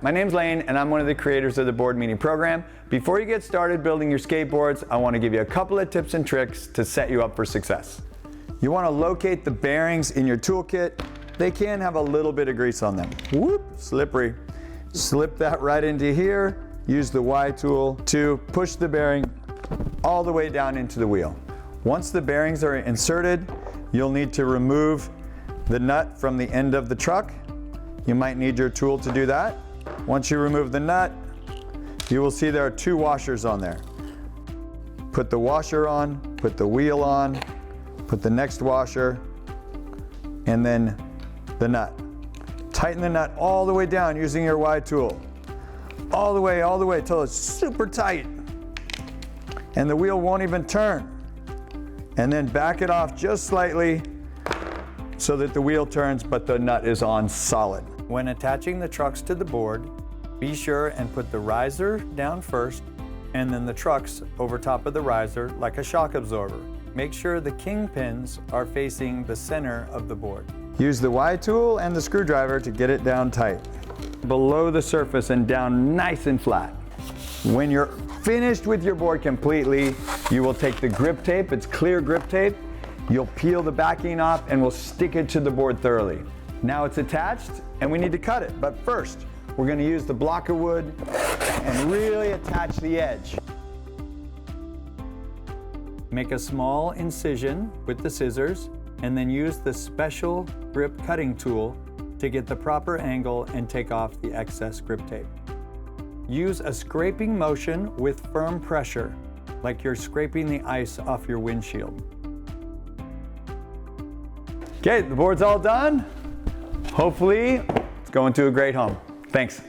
my name's Lane and I'm one of the creators of the Board Meeting program. Before you get started building your skateboards, I want to give you a couple of tips and tricks to set you up for success. You want to locate the bearings in your toolkit. They can have a little bit of grease on them. Whoop, slippery. Slip that right into here. Use the Y tool to push the bearing all the way down into the wheel. Once the bearings are inserted, you'll need to remove the nut from the end of the truck. You might need your tool to do that. Once you remove the nut, you will see there are two washers on there. Put the washer on, put the wheel on, put the next washer, and then the nut. Tighten the nut all the way down using your Y tool. All the way till it's super tight. And the wheel won't even turn. And then back it off just slightly so that the wheel turns but the nut is on solid. When attaching the trucks to the board, be sure and put the riser down first and then the trucks over top of the riser like a shock absorber. Make sure the kingpins are facing the center of the board. Use the Y tool and the screwdriver to get it down tight. Below the surface and down nice and flat. When you're finished with your board completely, you will take the grip tape, it's clear grip tape, you'll peel the backing off and we'll stick it to the board thoroughly. Now it's attached and we need to cut it, but first we're going to use the block of wood and really attach the edge. Make a small incision with the scissors and then use the special grip cutting tool to get the proper angle and take off the excess grip tape. Use a scraping motion with firm pressure, like you're scraping the ice off your windshield. Okay, the board's all done. Hopefully, it's going to a great home. Thanks.